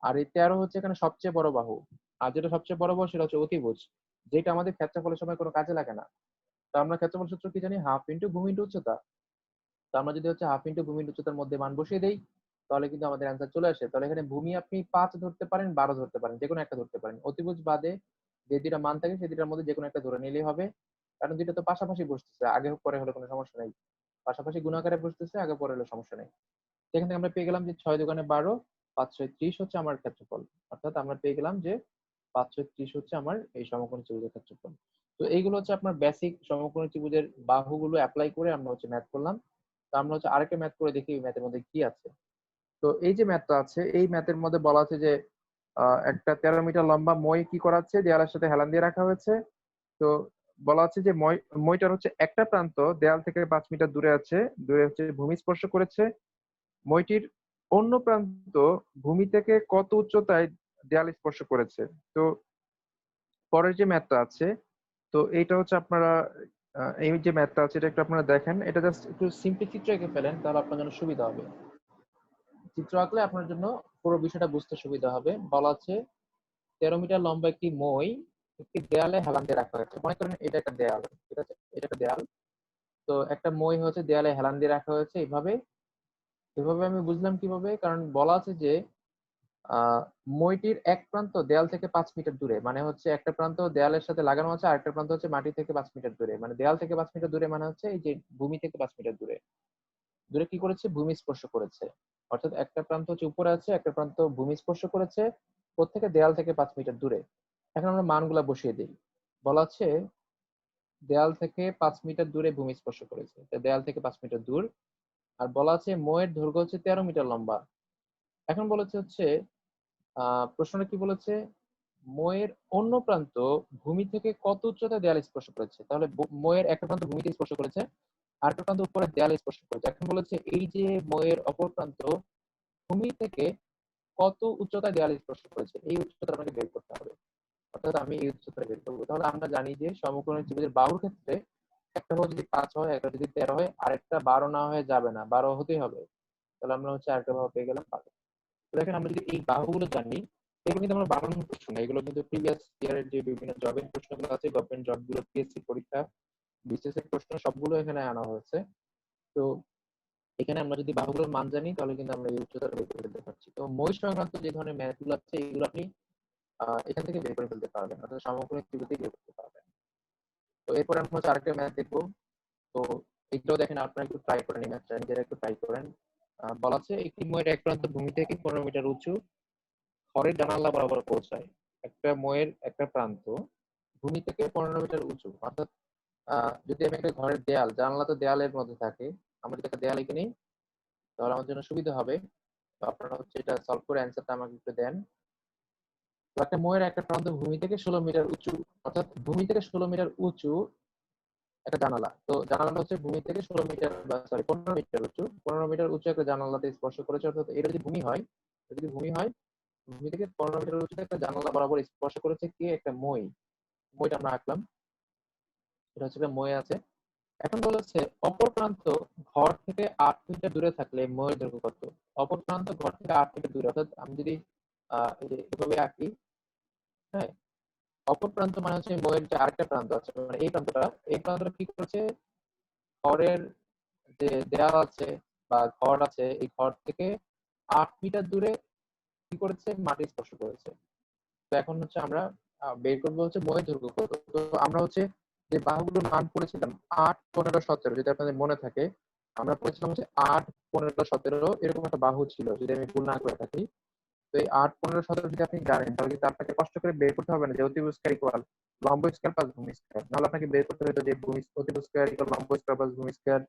আর এই ১৩ হচ্ছে এখানে সবচেয়ে বড় বাহু। আর যেটা সবচেয়ে বড় বাহু সেটা হচ্ছে অতিভুজ। যেটা আমাদের ক্ষেত্রফলের সময় কোনো কাজে লাগে না। তো আমরা ক্ষেত্রফল সূত্র কি জানি? হাফ ইনটু ভূমি ইনটু উচ্চতা। তো আমরা যদি হচ্ছে হাফ ইনটু ভূমি ইনটু উচ্চতার মধ্যে মান বসিয়ে দেই, তাহলে কিন্তু আমাদের অ্যান্সার চলে আসে। তাহলে এখানে ভূমি আপনি ৫ ধরতে পারেন, ১২ ধরতে পারেন। যেকোনো একটা ধরতে পারেন। অতিভুজ বাদে যে ২ টা মান থাকে সেই ২ টার মধ্যে যেকোনো একটা ধরে নিলেই হবে। কারণ ২ টা তো পাশাপাশি বসতেছে। আগে হোক পরে হলে কোনো সমস্যা নাই। পাশাপাশি গুণাকারে বসতেছে, আগে পরে হলে সমস্যা নাই। সেখান থেকে আমরা পেয়ে গেলাম যে ৬ দোকানে ১২, ৫ ৬ ৩০ হচ্ছে আমার ক্ষেত্রফল। অর্থাৎ আমরা পেয়ে গেলাম যে ৫ ৬ ৩০ হচ্ছে আমার এই সমকোণী ত্রিভুজের ক্ষেত্রফল। তো এইগুলো হচ্ছে আপনার বেসিক সমকোণী ত্রিভুজের বাহুগুলো এপ্লাই করে আমরা হচ্ছে ম্যাথ করলাম। তো আমরা হচ্ছে আরেকটা ম্যাথ করে দেখি এই ম্যাথের মধ্যে কি আছে। তো এই যে ম্যাথটা আছে এই ম্যাথের মধ্যে বলা আছে যে একটা ১৩ মিটার লম্বা মই কি করা হচ্ছে? দেয়ালের সাথে হেলান দিয়ে রাখা হয়েছে। তো বলা আছে যে মইটার হচ্ছে একটা প্রান্ত দেয়াল থেকে ৫ মিটার দূরে আছে। দূরে হচ্ছে ভূমি স্পর্শ করেছে। মইটির অন্য প্রান্ত ভূমি থেকে কত উচ্চতায় দেয়াল স্পর্শ করেছে? তো পরের যে ম্যাথটা আছে, তো এইটা হচ্ছে আপনারা এই যে ম্যাথটা আছে এটা একটু আপনারা দেখেন। এটা জাস্ট একটু সিম্পলি চিত্র এঁকে ফেলেন তাহলে আপনার জন্য সুবিধা হবে। চিত্র আঁকলে আপনার জন্য পুরো বিষয়টা বুঝতে সুবিধা হবে। বলা আছে ১৩ মিটার লম্বা একটি মই একটি দেয়ালে হেলান দিয়ে রাখা হয়েছে। মনে করেন এটা একটা দেয়াল। ঠিক আছে? এটা একটা দেয়াল। তো একটা মই হচ্ছে দেয়ালে হেলান দিয়ে রাখা হয়েছে এভাবে। এভাবে আমি বুঝলাম কিভাবে? কারণ বলা আছে যে আ মইটির এক প্রান্ত দেয়াল থেকে ৫ মিটার দূরে। মানে হচ্ছে একটা প্রান্ত দেয়ালের সাথে লাগানো আছে, আরেকটা প্রান্ত হচ্ছে মাটি থেকে ৫ মিটার দূরে। মানে দেয়াল থেকে ৫ মিটার দূরে মানে হচ্ছে এই যে ভূমি থেকে ৫ মিটার দূরে। দূরে কি করেছে? ভূমি স্পর্শ করেছে। অর্থাৎ একটা প্রান্ত হচ্ছে উপরে আছে, একটা প্রান্ত ভূমি স্পর্শ করেছে। কোত্থেকে? দেয়াল থেকে ৫ মিটার দূরে। এখন আমরা মানগুলা বসিয়ে দিই। বলা আছে দেয়াল থেকে 5 মিটার দূরে ভূমি স্পর্শ করেছে, দেয়াল থেকে 5 মিটার দূর। আর বলা আছে ময়ের দৈর্ঘ্য হচ্ছে 13 মিটার লম্বা। এখন বলেছে হচ্ছে প্রশ্নটা কি বলেছে, ময়ের অন্য প্রান্ত ভূমি থেকে কত উচ্চতায় দেয়াল স্পর্শ করেছে। তাহলে ময়ের একটা প্রান্ত ভূমিতে স্পর্শ করেছে, আর একটা প্রান্ত উপরে দেয়ালে স্পর্শ করেছে। এখন বলেছে এই যে ময়ের অপর প্রান্ত ভূমি থেকে কত উচ্চতায় দেয়াল স্পর্শ করেছে, এই উচ্চতা আমাকে বের করতে হবে। অর্থাৎ আমি এই উচ্চতা বের করবো। তাহলে আমরা জানি যে সমকোণী ত্রিভুজের বাহুর ক্ষেত্রে একটা বাহু যদি 5 হয়, একটা যদি 13 হয়, আর একটা 12 না হয়ে যাবে না, 12 হতেই হবে। তাহলে আমরা হচ্ছে আরেকটা বাহু পেয়ে গেলাম 12। তো দেখেন আমরা যদি এই বাহুগুলো জানি, এগুলো কিন্তু আমরা বানানোর প্রশ্ন না, এগুলো কিন্তু প্রিভিয়াস ইয়ারের যে বিভিন্ন জবের প্রশ্নগুলো আছে, গভর্নমেন্ট জবগুলো, পিএসসি পরীক্ষা, বিসিএস এর প্রশ্ন সবগুলো এখানে আনা হয়েছে। তো এখানে আমরা যদি বাহুগুলোর মান জানি তাহলে কিন্তু আমরা এই উচ্চতাটা বের করে ফেলতে পারছি। তো মই সংক্রান্ত যে ধরনের ম্যাথগুলো আছে এগুলো আপনি এখান থেকে বের করে ফেলতে পারবেন, অর্থাৎ সমকোণী ত্রিভুজ বের করতে পারবেন। তো এরপরে আমরা হচ্ছে আরেকটা ম্যাথ দেখবো। তো এগুলো দেখেন আপনারা একটু ট্রাই করেন, এই ম্যাথটা নিজেরা একটু ট্রাই করেন। বলা আছে একটি ময়ের এক প্রান্ত ভূমি থেকে 15 মিটার উঁচু ঘরের জানালা বরাবর পৌঁছায়। একটা ময়ের একটা প্রান্ত ভূমি থেকে 15 মিটার উঁচু, অর্থাৎ যদি আমি একটা ঘরের দেয়াল, জানালা তো দেয়ালের মধ্যে থাকে, আমরা যদি একটা দেয়াল এঁকে নিই তাহলে আমার জন্য সুবিধা হবে। তো আপনারা হচ্ছে এটা সলভ করে অ্যান্সারটা আমাকে একটু দেন। তো একটা ময়ের একটা প্রান্ত ভূমি থেকে 16 মিটার উঁচু, অর্থাৎ ভূমি থেকে 16 মিটার উঁচু একটা জানালা। তো জানালাটা হচ্ছে ভূমি থেকে 16 মিটার বা সরি 15 মিটার উঁচু, 15 মিটার উঁচু একটা জানালাতে স্পর্শ করেছে। অর্থাৎ এটা যদি ভূমি হয়, যদি ভূমি হয়, ভূমি থেকে 15 মিটার উঁচুতে একটা জানালা বরাবর স্পর্শ করেছে কি একটা মই। মইটা আমরা আঁকলাম, এটা হচ্ছে একটা মই আছে। এখন বলেছে অপর প্রান্ত ঘর থেকে 8 মিটার দূরে থাকলে ময়ের দৈর্ঘ্য কত। অপর প্রান্ত ঘর থেকে 8 মিটার দূরে, অর্থাৎ আমি যদি এই যে এভাবে আঁকি, হ্যাঁ, অপর প্রান্ত মানে হচ্ছে ময়ের যে আরেকটা প্রান্ত আছে, মানে এই প্রান্তটা কি করেছে, ঘরের যে দেয়াল আছে বা ঘর আছে, এই ঘর থেকে 8 মিটার দূরে কি করেছে, মাটি স্পর্শ করেছে। তো এখন হচ্ছে আমরা বের করবো হচ্ছে ময়ের দৈর্ঘ্য কত। তো আমরা হচ্ছে যে বাহুগুলোর মান পড়েছিলাম 8, 15, 17, যদি আপনাদের মনে থাকে, আমরা পড়েছিলাম হচ্ছে 8, 15, 17 এরকম একটা বাহু ছিল, যদি আমি ভুল না করে থাকি। তো এই 8, 15, 17 যদি আপনি জানেন তাহলে কিন্তু আপনাকে কষ্ট করে বের করতে হবে না যে অতিভুজ স্কয়ার ইকুয়াল লম্ব স্কয়ার প্লাস ভূমি স্কয়ার। নাহলে আপনাকে বের করতে হতো যে ভূমি অতিভুজ স্কয়ার ইকুয়াল লম্ব স্কয়ার প্লাস ভূমি স্কয়ার।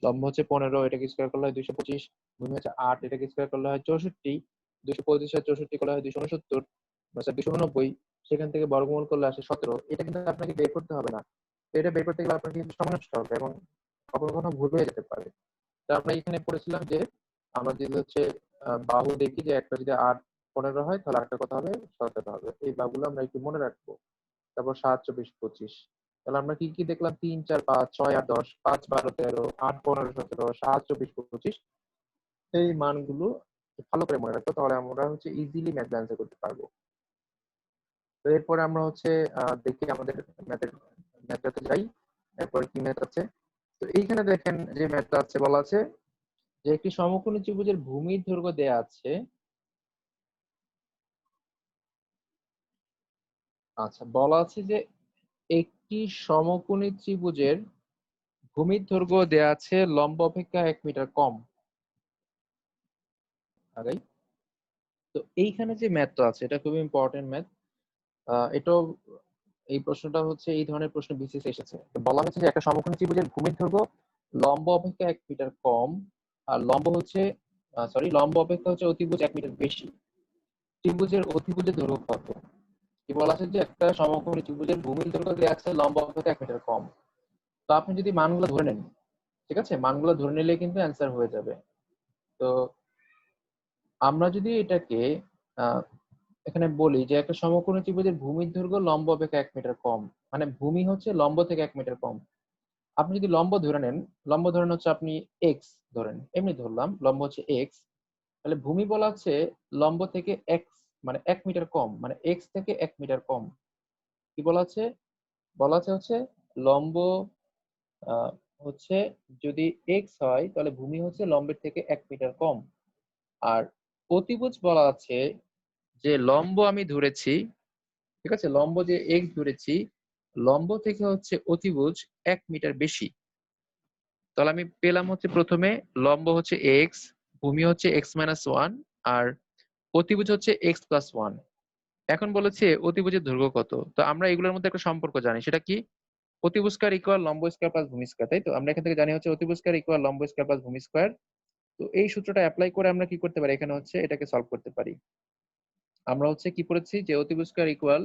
লম্ব হচ্ছে 15, এটাকে স্কয়ার করলে হয় 225, ভূমি হচ্ছে 8, এটাকে স্কয়ার করলে হয় 64, 225 আর 64 করলে হয় 269, 289, সেখান থেকে বর্গমূল করলে আসে 17। এটা কিন্তু আপনাকে বের করতে হবে না। তো এটা বের করতে গেলে আপনার কিন্তু সময় নষ্ট হবে এবং কখনো কখনো ভুল হয়ে যেতে পারে। তো আমরা এখানে পড়েছিলাম যে আমরা যদি হচ্ছে বাহু দেখি যে একটা যদি 8, 15 হয় তাহলে আরেকটা কত হবে, 17 হবে। এই বাহুগুলো আমরা একটু মনে রাখবো। তারপর 7, 24, 25, তাহলে আমরা কি কি দেখলাম, 3, 4, 5, 6, 8, 10, 5, 12, 13, 8, 15, 17, 7, 24, 25, এই মানগুলো ভালো করে মনে রাখবো, তাহলে আমরা হচ্ছে ইজিলি ম্যাথ অ্যান্সার করতে পারবো। তো এরপরে আমরা হচ্ছে দেখি আমাদের ম্যাথটাতে যাই। এরপরে কি ম্যাথ আছে। তো এইখানে দেখেন যে ম্যাথটা আছে, বলা আছে যে একটি সমকোণী ত্রিভুজের ভূমির দৈর্ঘ্য দেয়া আছে। আচ্ছা, বলা আছে যে একটি সমকোণী ত্রিভুজের ভূমির দৈর্ঘ্য দেয়া আছে লম্ব অপেক্ষা 1 মিটার কম। আগাই। তো এইখানে যে ম্যাথটা আছে এটা খুবই ইম্পর্টেন্ট ম্যাথ। এটাও, এই প্রশ্নটা হচ্ছে এই ধরনের প্রশ্ন বিসিএস এসেছে। তো বলা হয়েছে যে একটা সমকোণী ত্রিভুজের ভূমির দৈর্ঘ্য লম্ব অপেক্ষা 1 মিটার কম, আর লম্ব অপেক্ষা হচ্ছে অতিভুজ 1 মিটার বেশি। ত্রিভুজের অতিভুজের দৈর্ঘ্য কত। কি বলা আছে যে একটা সমকোণী ত্রিভুজের ভূমির দৈর্ঘ্য দেওয়া আছে লম্ব অপেক্ষা 1 মিটার কম। তো আপনি যদি মানগুলো ধরে নেন, ঠিক আছে, মানগুলো ধরে নিলে কিন্তু অ্যান্সার হয়ে যাবে। তো আমরা যদি এটাকে আহ, এখানে বলি যে একটা সমকোণী ত্রিভুজের ভূমির দৈর্ঘ্য লম্ব অপেক্ষা 1 মিটার কম, মানে ভূমি হচ্ছে লম্ব থেকে 1 মিটার কম। আপনি যদি লম্ব ধরে নেন, লম্ব ধরেন হচ্ছে আপনি এক্স ধরেন, এমনি ধরলাম লম্ব হচ্ছে এক্স, তাহলে ভূমি বলা আছে লম্ব থেকে এক্স মানে 1 মিটার কম, মানে এক্স থেকে 1 মিটার কম। কি বলা আছে, বলা আছে হচ্ছে লম্ব আহ, হচ্ছে যদি এক্স হয় তাহলে ভূমি হচ্ছে লম্বের থেকে 1 মিটার কম। আর অতিভুজ বলা আছে যে লম্ব আমি ধরেছি, ঠিক আছে, লম্ব যে এক্স ধরেছি, লম্ব থেকে হচ্ছে অতিভুজ 1 মিটার বেশি। তাহলে আমি পেলাম হচ্ছে প্রথমে লম্ব হচ্ছে এক্স, ভূমি হচ্ছে এক্স মাইনাস ওয়ান, আর অতিভুজ হচ্ছে এক্স প্লাস ওয়ান। এখন বলেছে অতিভুজের দৈর্ঘ্য কত। তো আমরা এগুলোর মধ্যে একটা সম্পর্ক জানি, সেটা কি? অতিভুজ স্কয়ার ইকুয়াল লম্ব স্কয়ার প্লাস ভূমি স্কয়ার, তাই তো? আমরা এখান থেকে জানি হচ্ছে অতিভুজ স্কয়ার ইকুয়াল লম্ব স্কয়ার প্লাস ভূমি স্কয়ার। তো এই সূত্রটা অ্যাপ্লাই করে আমরা কি করতে পারি, এখানে হচ্ছে এটাকে সলভ করতে পারি। আমরা হচ্ছে কি পড়েছি যে অতিভুজ স্কয়ার ইকুয়াল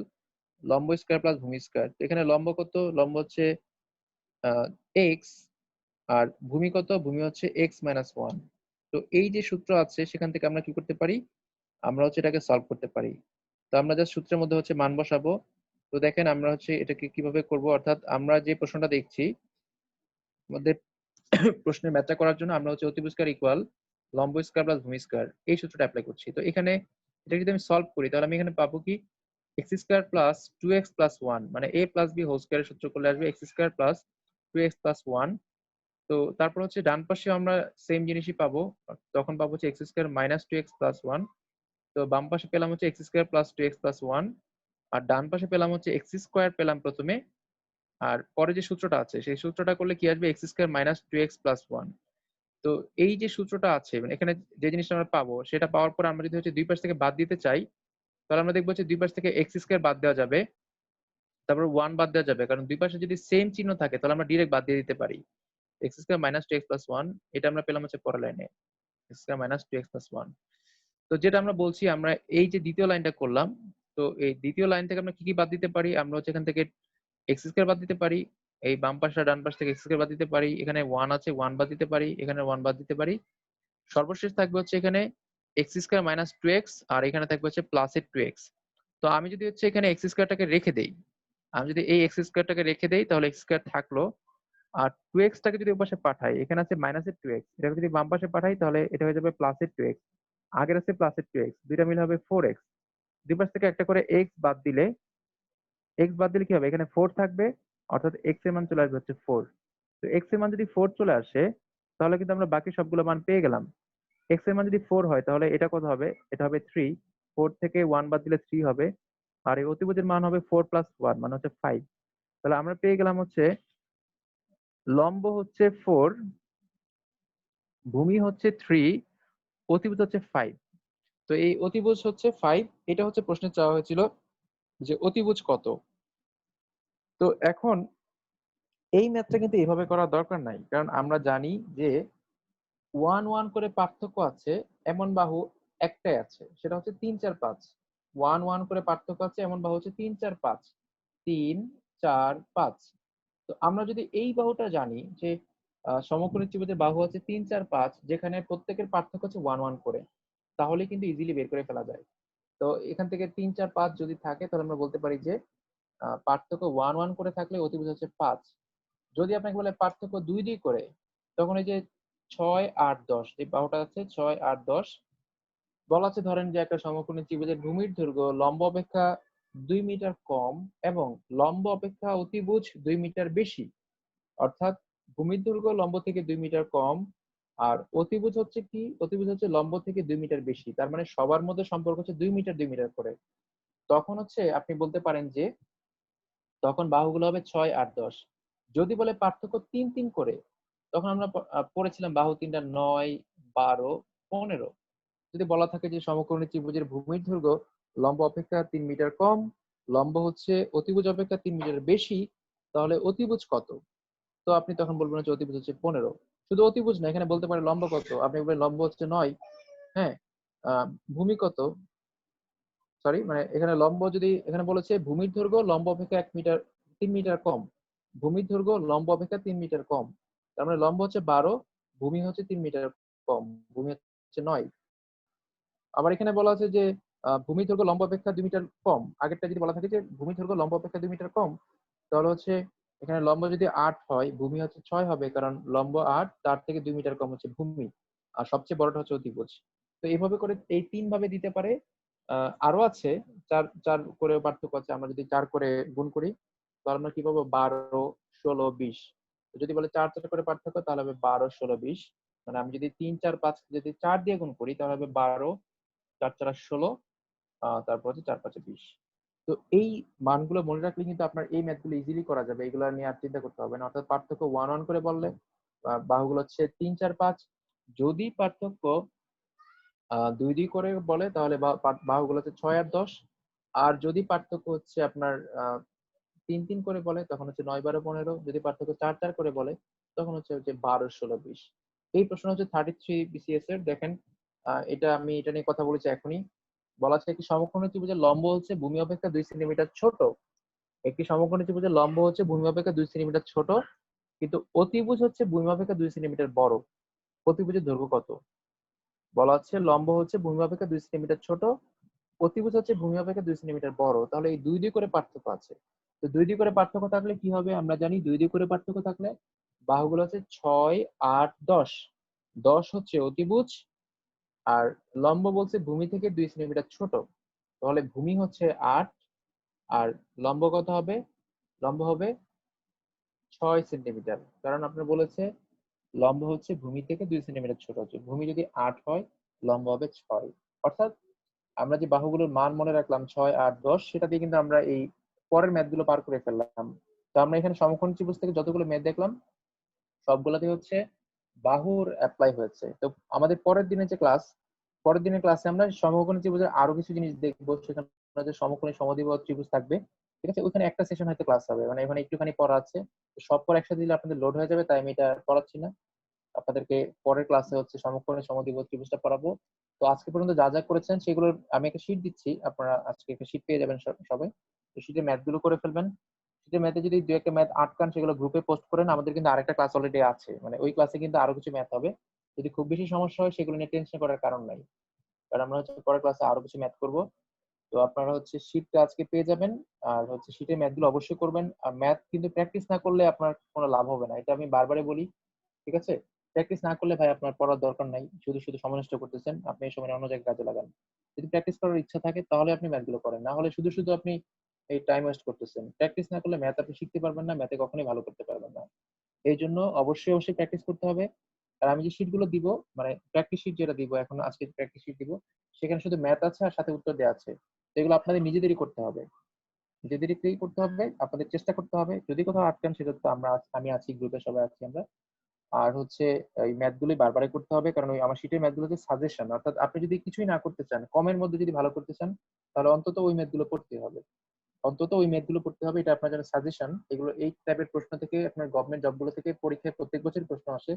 লম্ব স্কয়ার প্লাস ভূমি স্কয়ার। তো এখানে লম্ব কত? লম্ব হচ্ছে এক্স, আর ভূমি কত? ভূমি হচ্ছে এক্স মাইনাস ওয়ান। তো এই যে সূত্র আছে সেখান থেকে আমরা কি করতে পারি, আমরা হচ্ছে এটাকে সলভ করতে পারি। তো আমরা জাস্ট সূত্রের মধ্যে হচ্ছে মান বসাবো। তো দেখেন আমরা হচ্ছে এটাকে কিভাবে করব, অর্থাৎ আমরা যে প্রশ্নটা দেখছি আমাদের প্রশ্নের ম্যাথটা করার জন্য আমরা হচ্ছে অতিভুজ স্কয়ার ইকুয়াল লম্ব স্কয়ার প্লাস ভূমি স্কয়ার এই সূত্রটা অ্যাপ্লাই করছি। তো এখানে এটা যদি আমি সলভ করি তাহলে আমি এখানে পাবো কি, x square plus two x plus one, মানে এ প্লাস বি হোল স্কয়ারের সূত্র করলে আসবে x square plus two x plus one. তো তারপর হচ্ছে ডান পাশে আমরা সেম জিনিসই পাবো, তখন পাবো হচ্ছে x square minus two x plus one. তো বাম পাশে পেলাম হচ্ছে x square plus two x plus one, আর ডান পাশে পেলাম হচ্ছে এক্স স্কয়ার পেলাম প্রথমে, আর পরে যে সূত্রটা আছে সেই সূত্রটা করলে কি আসবে, x square minus two x plus one. তো এই যে সূত্রটা আছে মানে এখানে যে জিনিসটা আমরা পাবো সেটা পাওয়ার পর আমরা যদি হচ্ছে দুই পাশ থেকে বাদ দিতে চাই তাহলে আমরা দেখবো যে দুই পাশ থেকে এক্স স্কয়ার বাদ দেওয়া যাবে, তারপর ওয়ান বাদ দেওয়া যাবে, কারণ দুই পাশে যদি সেম চিহ্ন থাকে তাহলে আমরা ডিরেক্ট বাদ দিয়ে দিতে পারি। X square minus two x plus one, এটা আমরা পেলাম হচ্ছে পরের লাইনে x square minus two x plus one. তো যেটা আমরা বলছি আমরা এই যে দ্বিতীয় লাইনটা করলাম, তো এই দ্বিতীয় লাইন থেকে আমরা কি কি বাদ দিতে পারি, আমরা হচ্ছে এখান থেকে এক্স স্কয়ার বাদ দিতে পারি, এই বাম পাশ আর ডান পাশ থেকে এক্স স্কয়ার বাদ দিতে পারি, এখানে ওয়ান আছে ওয়ান বাদ দিতে পারি, এখানে ওয়ান বাদ দিতে পারি। সর্বশেষ থাকবে হচ্ছে এখানে x square minus two x, আর এখানে থাকবে হচ্ছে প্লাস এর টু এক্স। তো আমি যদি হচ্ছে এখানে এক্স স্কয়ারটাকে রেখে দেই, আমি যদি এই এক্স স্কয়ারটাকে রেখে দেই তাহলে এক্স স্কয়ার থাকলো, আর টু এক্স টাকে যদি ওই পাশে পাঠাই এখানে আছে মাইনাসের টু এক্স, এটাকে যদি বাম পাশে পাঠাই তাহলে এটা হয়ে যাবে প্লাসের টু এক্স, আগের আছে প্লাসের টু এক্স, দুইটা মিলে হবে ফোর এক্স। দুই পাশ থেকে একটা করে এক্স বাদ দিলে কি হবে, এখানে ফোর থাকবে, অর্থাৎ এক্স এর মান চলে আসবে হচ্ছে ফোর। তো এক্স এর মান যদি ফোর চলে আসে তাহলে কিন্তু আমরা বাকি সবগুলো মান পেয়ে গেলাম। এক্স এর মান যদি ফোর হয় তাহলে এটা কত হবে, এটা হবে থ্রি, ফোর থেকে ওয়ান বাদ দিলে থ্রি হবে, আর এই অতিভুজের মান হবে ফোর প্লাস ওয়ান মানে হচ্ছে ফাইভ। তাহলে আমরা পেয়ে গেলাম হচ্ছে লম্ব হচ্ছে ফোর, ভূমি হচ্ছে থ্রি, অতিভুজ হচ্ছে ফাইভ। তো এই অতিভুজ হচ্ছে ফাইভ, এটা হচ্ছে প্রশ্নে চাওয়া হয়েছিল যে অতিভুজ কত। তো এখন এই ম্যাথটা কিন্তু এভাবে করার দরকার নাই, কারণ আমরা জানি যে ওয়ান ওয়ান করে পার্থক্য আছে এমন বাহু একটাই আছে, সেটা হচ্ছে তিন চার পাঁচ। ওয়ান ওয়ান করে পার্থক্য আছে এমন বাহু হচ্ছে তিন চার পাঁচ, তিন চার পাঁচ। তো আমরা যদি এই বাহুটা জানি যে সমকোণী ত্রিভুজের বাহু আছে তিন চার পাঁচ, যেখানে প্রত্যেকের পার্থক্য হচ্ছে ওয়ান ওয়ান করে, তাহলে কিন্তু ইজিলি বের করে ফেলা যায়। তো এখান থেকে তিন চার পাঁচ যদি থাকে তাহলে আমরা বলতে পারি যে পার্থক্য ওয়ান ওয়ান করে থাকলে অতিভুজ হচ্ছে পাঁচ। যদি আপনাকে বলে পার্থক্য দুই দুই করে, তখন এই যে ছয় আট দশ, এই বাহুটা আছে ছয় আট দশ, বলা আছে ধরেন যে একটা সমকোণী ত্রিভুজের ভূমির দৈর্ঘ্য লম্ব অপেক্ষা 2 মিটার কম এবং লম্ব অপেক্ষা অতিভুজ 2 মিটার বেশি, অর্থাৎ ভূমির দৈর্ঘ্য লম্ব থেকে 2 মিটার কম আর অতিভুজ হচ্ছে কি, অতিভুজ হচ্ছে লম্ব থেকে 2 মিটার বেশি, তার মানে সবার মধ্যে সম্পর্ক হচ্ছে 2 মিটার 2 মিটার করে। তখন হচ্ছে আপনি বলতে পারেন যে তখন বাহুগুলো হবে ছয় আট দশ। যদি বলে পার্থক্য তিন তিন করে, তখন আমরা পড়েছিলাম বাহু তিনটা নয়, বারো, পনেরো। যদি বলা থাকে যে সমকোণী ত্রিভুজের ভূমির দৈর্ঘ্য লম্ব অপেক্ষা 3 মিটার কম, লম্ব হচ্ছে অতিভুজ অপেক্ষা 3 মিটার বেশি, তাহলে অতিভুজ কত? তো আপনি তখন বলবেন হচ্ছে অতিভুজ হচ্ছে পনেরো। শুধু অতিভুজ না, এখানে বলতে পারে লম্ব কত, আপনি বলবেন লম্ব হচ্ছে নয়। হ্যাঁ, ভূমি কত, সরি মানে এখানে লম্ব যদি এখানে বলেছে ভূমির দৈর্ঘ্য লম্ব অপেক্ষা 1 মিটার 3 মিটার কম, ভূমির দৈর্ঘ্য লম্ব অপেক্ষা 3 মিটার কম, তার মানে লম্ব হচ্ছে বারো, ভূমি হচ্ছে 3 মিটার কম, ভূমি হচ্ছে নয়। আবার এখানে বলা আছে যে ভূমি দৈর্ঘ্য লম্ব অপেক্ষা 2 মিটার কম, আগেরটা যদি বলা থাকে যে ভূমি দৈর্ঘ্য লম্ব অপেক্ষা 2 মিটার কম, তাহলে হচ্ছে এখানে লম্ব যদি আট হয় ভূমি হচ্ছে ছয় হবে, কারণ লম্ব আট, তার থেকে 2 মিটার কম হচ্ছে ভূমি, আর সবচেয়ে বড়টা হচ্ছে অতিভুজ। তো এইভাবে করে এই তিন ভাবে দিতে পারে। আরো আছে, চার চার করে পার্থক্য আছে, আমরা যদি চার করে গুণ করি তাহলে আমরা কি পাবো, বারো, ষোলো, বিশ। যদি বলে চার চার করে পার্থক্য তাহলে হবে বারো, ষোলো, বিশ। মানে আমি যদি তিন চার পাঁচ যদি চার দিয়ে গুণ করি তাহলে হবে বারো, চার চার ষোলো, তারপর হচ্ছে চার পাঁচে বিশ। তো এই মানগুলো মনে রাখলে কিন্তু আপনার এই ম্যাথ গুলো ইজিলি করা যাবে, এগুলো নিয়ে আর চিন্তা করতে হবে না। অর্থাৎ পার্থক্য ওয়ান ওয়ান করে বললে বাহুগুলো হচ্ছে তিন চার পাঁচ, যদি পার্থক্য দুই দুই করে বলে তাহলে বাহুগুলো হচ্ছে ছয় আর দশ, আর যদি পার্থক্য হচ্ছে আপনার 3 করে বলে তখন হচ্ছে 9, 12, 15। যদি পার্থক্য 4 করে বলে তখন হচ্ছে যে 12, 16, 20। এই প্রশ্ন হচ্ছে 33 BCS এর। দেখেন এটা নিয়ে কথা বলেছি এখনই। বলা আছে একটি সমকোণী ত্রিভুজের লম্ব হচ্ছে ভূমি অপেক্ষা 2 সেন্টিমিটার ছোট। একটি সমকোণী ত্রিভুজের লম্ব হচ্ছে ভূমি অপেক্ষা 2 সেন্টিমিটার ছোট, কিন্তু অতিভুজ হচ্ছে ভূমি অপেক্ষা 2 সেন্টিমিটার বড়। অতিভুজের দৈর্ঘ্য কত? বলা হচ্ছে লম্ব হচ্ছে ভূমি অপেক্ষা 2 সেন্টিমিটার ছোট, অতিভুজ হচ্ছে ভূমি অপেক্ষা 2 সেন্টিমিটার বড়। তাহলে এই 2 করে পার্থক্য আছে। তো 2 করে পার্থক্য থাকলে কি হবে? আমরা জানি 2 করে পার্থক্য থাকলে বাহুগুলো হচ্ছে 6, 8, 10। 10 হচ্ছে অতিভুজ, আর লম্ব বলছে ভূমি থেকে 2 সেন্টিমিটার ছোট। তাহলে ভূমি হচ্ছে 8, আর লম্ব কত হবে? লম্ব হবে 6 সেন্টিমিটার। কারণ আপনার বলেছে লম্ব হচ্ছে ভূমি থেকে 2 সেন্টিমিটার ছোট হচ্ছে। ভূমি যদি 8 হয়, লম্ব হবে 6। অর্থাৎ আমরা যে বাহুগুলোর মান মনে রাখলাম 6, 8, 10, সেটা দিয়ে কিন্তু আমরা এই পরের ম্যাথ গুলো পার করে ফেললাম। তো আমরা এখানে সমকোণ ত্রিভুজ থেকে যতগুলো ম্যাথ দেখলাম সবগুলোতে হচ্ছে বাহুর অ্যাপ্লাই হয়েছে। তো আমাদের পরের দিনের ক্লাসে আমরা সমকোণী ত্রিভুজের আরো কিছু জিনিস দেখবো। সেখানে যে সমকোণী সমদ্বিবাহু ত্রিভুজ থাকবে, ঠিক আছে? ওখানে একটা সেশন হয়তো ক্লাস হবে, মানে এখানে একটুখানি পড়া আছে। তো সব পড়া একসাথে দিলে আপনাদের লোড হয়ে যাবে, তাই আমি এটা পড়াচ্ছি না। আপনাদেরকে পরের ক্লাসে হচ্ছে সমকোণী সমদ্বিবাহু ত্রিভুজটা পড়াবো। তো আজকে পর্যন্ত যা যা করেছেন সেগুলোর আমি একটা শীট দিচ্ছি, আপনারা আজকে একটা শীট পেয়ে যাবেন সবাই। তো শীটে ম্যাথ গুলো করে ফেলবেন। শীটের ম্যাথে যদি দু একটা ম্যাথ আটকান সেগুলো গ্রুপে পোস্ট করেন। আমাদের কিন্তু আরেকটা ক্লাস অলরেডি আছে, মানে ওই ক্লাসে কিন্তু আরো কিছু ম্যাথ হবে। যদি খুব বেশি সমস্যা হয় সেগুলো নিয়ে টেনশন করার কারণ নাই, কারণ আমরা হচ্ছে পরের ক্লাসে আরো কিছু ম্যাথ করব। তো আপনারা হচ্ছে শীটটা আজকে পেয়ে যাবেন। আর হচ্ছে শীটের ম্যাথ গুলো অবশ্যই করবেন। আর ম্যাথ কিন্তু প্র্যাকটিস না করলে আপনার কোনো লাভ হবে না, এটা আমি বারবারই বলি, ঠিক আছে? প্র্যাকটিস না করলে ভাই আপনার পড়ার দরকার নাই, শুধু শুধু সময় নষ্ট করতেছেন। আপনি এই সময় অন্য জায়গায় কাজে লাগান। যদি প্র্যাকটিস করার ইচ্ছা থাকে তাহলে আপনি ম্যাথগুলো করেন, না হলে শুধু শুধু আপনি এই টাইম ওয়েস্ট করতেছেন। প্র্যাকটিস না করলে ম্যাথ আপনি শিখতে পারবেন না, ম্যাথে কখনোই ভালো করতে পারবেন না। এই জন্য অবশ্যই অবশ্যই প্র্যাকটিস করতে হবে। আর আমি যে শীট গুলো দিব, মানে প্র্যাকটিস শীট যেটা দিব এখন, আজকে প্র্যাকটিস শীট দিব, সেখানে শুধু ম্যাথ আছে আর সাথে উত্তর দেওয়া আছে। তো এগুলো আপনাদের নিজেদেরই করতে হবে, নিজেদেরই করতে হবে, আপনাদের চেষ্টা করতে হবে। যদি কোথাও আটকান সেটা তো আমি আছি, গ্রুপে সবাই আছি আমরা। আর হচ্ছে এই ম্যাথ গুলি বারবারই করতে হবে, কারণ ওই আমার শীটের ম্যাথ গুলো হচ্ছে সাজেশন। অর্থাৎ আপনি যদি কিছুই না করতে চান, কমের মধ্যে যদি ভালো করতে চান, তাহলে অন্তত ওই ম্যাথ গুলো পড়তে হবে। অন্তত ওই ম্যাথ গুলো পড়তে হবে, এটা আপনার জন্য সাজেশন। এগুলো এই টাইপের প্রশ্ন থেকে আপনার গভর্নমেন্ট জব গুলো থেকে পরীক্ষায় প্রত্যেক বছর প্রশ্ন আসে,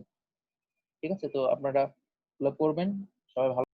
ঠিক আছে? তো আপনারা এগুলো পড়বেন। সবাই ভালো